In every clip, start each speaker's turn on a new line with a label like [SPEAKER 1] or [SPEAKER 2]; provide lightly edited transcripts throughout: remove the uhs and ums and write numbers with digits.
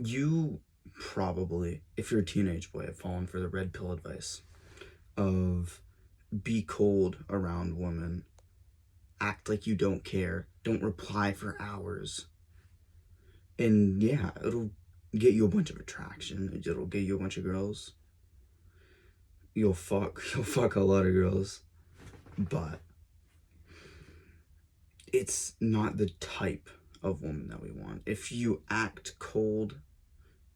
[SPEAKER 1] You probably, if you're a teenage boy, have fallen for the red pill advice of be cold around women, act like you don't care, don't reply for hours. And yeah, it'll get you a bunch of attraction, it'll get you a bunch of girls. You'll fuck a lot of girls, but it's not the type of woman that we want. If you act cold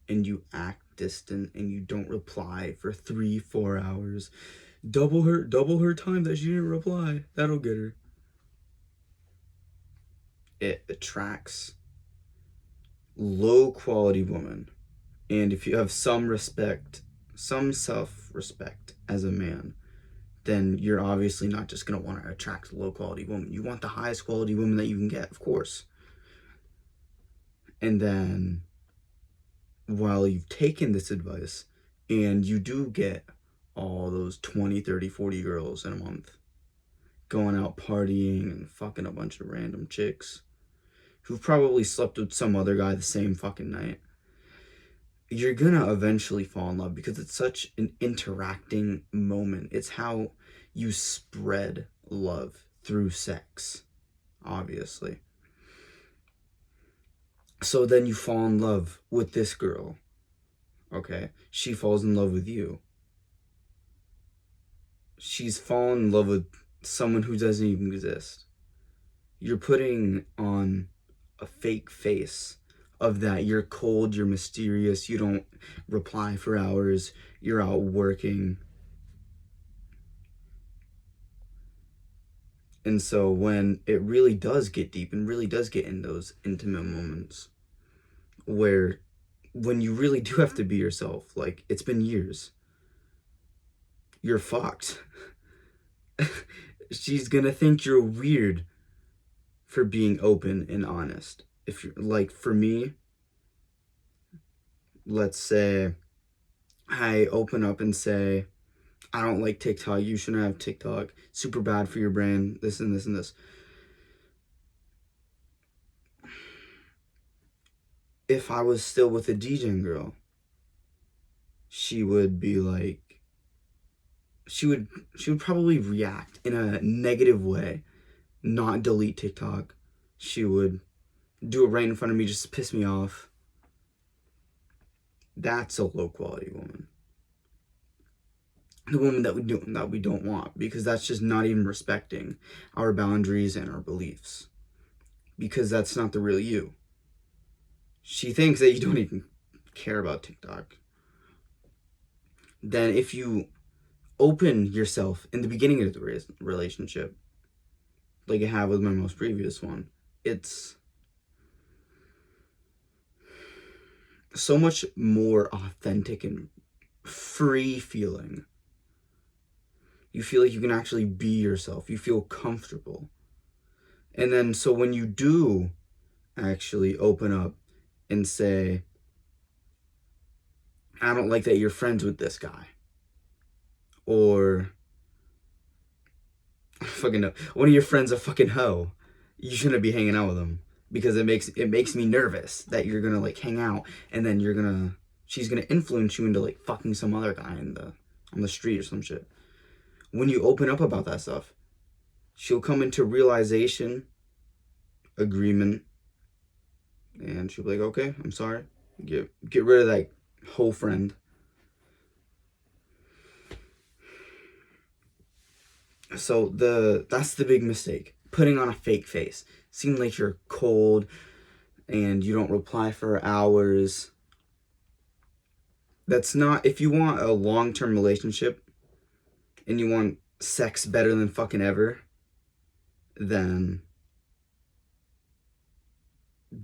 [SPEAKER 1] and you act distant and you don't reply for 3-4 hours, double her time that she didn't reply. That'll get her. It attracts low quality women. And if you have some respect, some self respect as a man, then you're obviously not just going to want to attract low quality women. You want the highest quality women that you can get, of course. And then while you've taken this advice and you do get all those 20, 30, 40 girls in a month going out partying and fucking a bunch of random chicks who've probably slept with some other guy the same fucking night, you're gonna eventually fall in love because it's such an interacting moment. It's how you spread love through sex, obviously. So then you fall in love with this girl, okay? She falls in love with you. She's fallen in love with someone who doesn't even exist. You're putting on a fake face of that you're cold, you're mysterious, you don't reply for hours, you're out working. And so when it really does get deep and really does get in those intimate moments where when you really do have to be yourself, like it's been years, you're fucked. She's gonna think you're weird for being open and honest. If you're like, for me, let's say I open up and say, I don't like TikTok, you shouldn't have TikTok, super bad for your brain, this and this and this. If I was still with a DJing girl, she would be like, she would probably react in a negative way, not delete TikTok. She would do it right in front of me just to piss me off. That's a low quality woman. The woman that we don't want, because that's just not even respecting our boundaries and our beliefs. Because that's not the real you. She thinks that you don't even care about TikTok. Then if you open yourself in the beginning of the relationship, like I have with my most previous one, it's so much more authentic and free feeling. You feel like you can actually be yourself. You feel comfortable. And then so when you do actually open up and say, I don't like that you're friends with this guy, or fucking no, one of your friends a fucking hoe, you shouldn't be hanging out with them because it makes me nervous that you're gonna like hang out and then she's gonna influence you into like fucking some other guy on the street or some shit. When you open up about that stuff, she'll come into realization, agreement, and she'll be like, okay, I'm sorry. Get rid of that whole friend. So that's the big mistake. Putting on a fake face. Seem like you're cold and you don't reply for hours. That's not, if you want a long-term relationship and you want sex better than fucking ever, then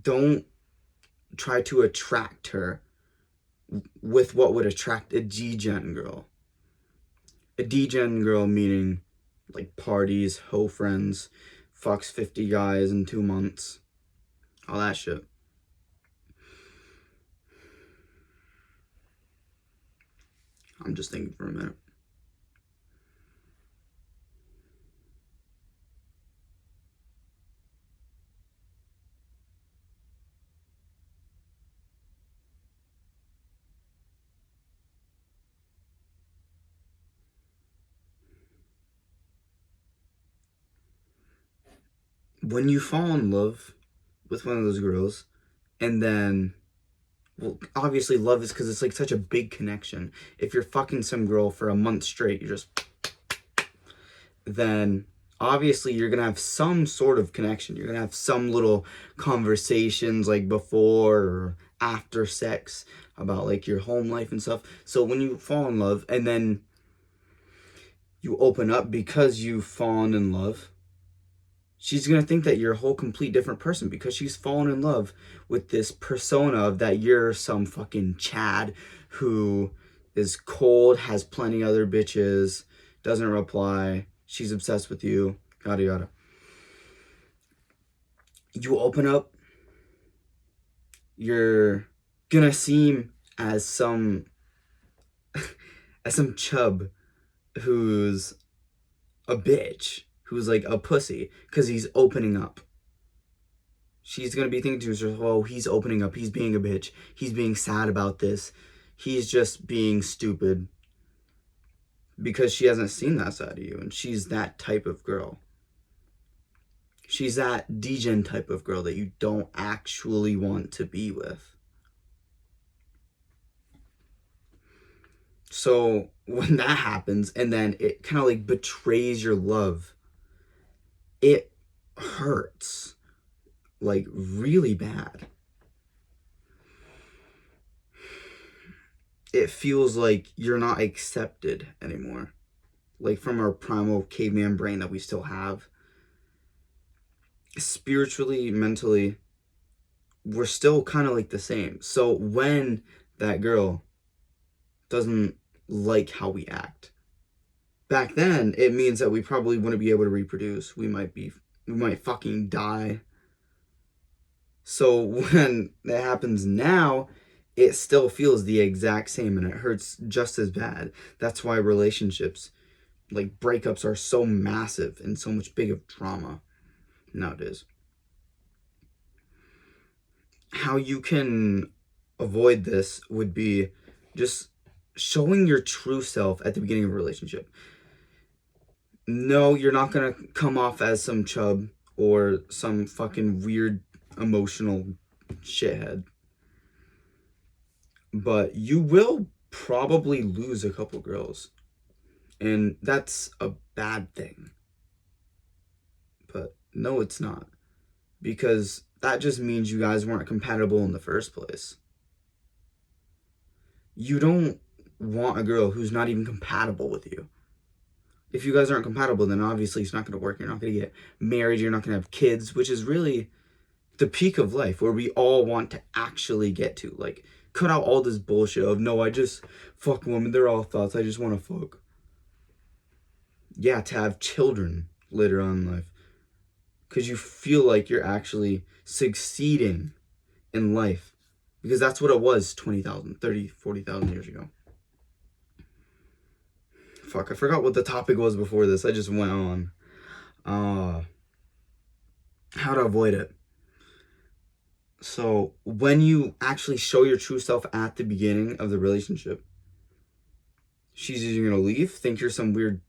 [SPEAKER 1] don't try to attract her with what would attract a D-gen girl. A D-gen girl meaning like parties, hoe friends, fucks 50 guys in 2 months, all that shit. I'm just thinking for a minute. when you fall in love with one of those girls, and then, well, obviously love is because it's like such a big connection. If you're fucking some girl for a month straight, then obviously you're gonna have some sort of connection. You're gonna have some little conversations like before or after sex about like your home life and stuff. So when you fall in love and then you open up because you've fallen in love, she's gonna think that you're a whole complete different person because she's fallen in love with this persona of that you're some fucking Chad who is cold, has plenty other bitches, doesn't reply, she's obsessed with you, yada yada. You open up, you're gonna seem as some chub who's a bitch, who's like a pussy, because he's opening up. She's gonna be thinking to herself, oh, he's opening up, he's being a bitch, he's being sad about this, he's just being stupid. Because she hasn't seen that side of you, and she's that type of girl. She's that degen type of girl that you don't actually want to be with. So when that happens, and then it kind of like betrays your love, it hurts like really bad. It feels like you're not accepted anymore. Like from our primal caveman brain that we still have. Spiritually, mentally, we're still kind of like the same. So when that girl doesn't like how we act, back then it means that we probably wouldn't be able to reproduce. We might fucking die. So when that happens now, it still feels the exact same and it hurts just as bad. That's why relationships, like breakups, are so massive and so much big of drama nowadays. How you can avoid this would be just showing your true self at the beginning of a relationship. No, you're not gonna come off as some chub or some fucking weird emotional shithead. But you will probably lose a couple girls. And that's a bad thing. But no, it's not. Because that just means you guys weren't compatible in the first place. You don't want a girl who's not even compatible with you. If you guys aren't compatible, then obviously it's not going to work. You're not going to get married. You're not going to have kids, which is really the peak of life where we all want to actually get to. Like, cut out all this bullshit of, no, I just fuck women. They're all thoughts. I just want to fuck. Yeah, to have children later on in life. Because you feel like you're actually succeeding in life. Because that's what it was 20,000, 30, 40,000 years ago. Fuck, I forgot what the topic was before this. I just went on. How to avoid it. So, when you actually show your true self at the beginning of the relationship, she's either going to leave, think you're some weird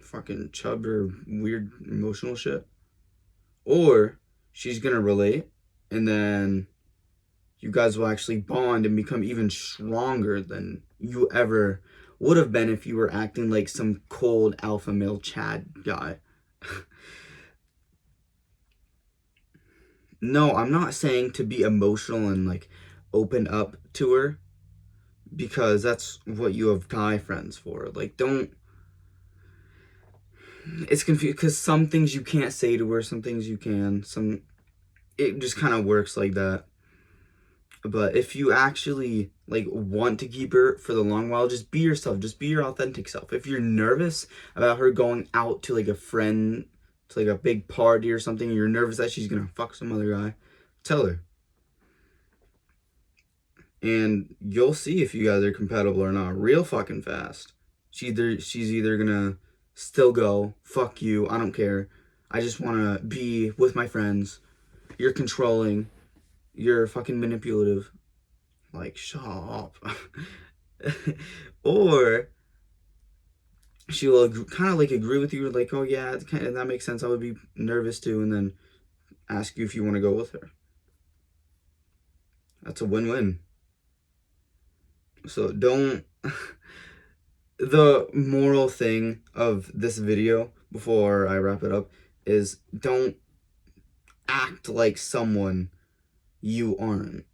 [SPEAKER 1] fucking chub or weird emotional shit, or she's going to relate, and then you guys will actually bond and become even stronger than you ever would have been if you were acting like some cold alpha male Chad guy. No, I'm not saying to be emotional and like open up to her, because that's what you have guy friends for. Like, don't. It's confused because some things you can't say to her, some things you can. It just kind of works like that. But if you actually like want to keep her for the long while, just be yourself. Just be your authentic self. If you're nervous about her going out to like a friend, to like a big party or something, and you're nervous that she's gonna fuck some other guy, tell her. And you'll see if you guys are compatible or not real fucking fast. She's either gonna still go, fuck you, I don't care, I just wanna be with my friends, you're controlling, you're fucking manipulative, like, shut up. Or she will kind of like agree with you, like, oh yeah, that makes sense, I would be nervous too, and then ask you if you want to go with her. That's a win-win. So don't... The moral thing of this video, before I wrap it up, is don't act like someone you aren't.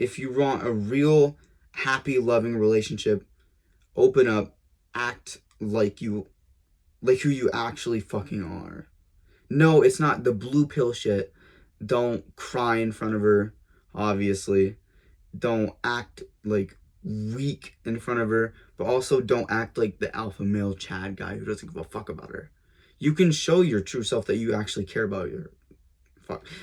[SPEAKER 1] If you want a real, happy, loving relationship, open up, act like who you actually fucking are. No, it's not the blue pill shit. Don't cry in front of her, obviously. Don't act like weak in front of her, but also don't act like the alpha male Chad guy who doesn't give a fuck about her. You can show your true self that you actually care about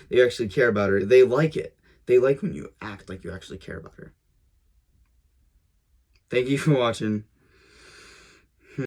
[SPEAKER 1] they actually care about her. They like it. They like when you act like you actually care about her. Thank you for watching.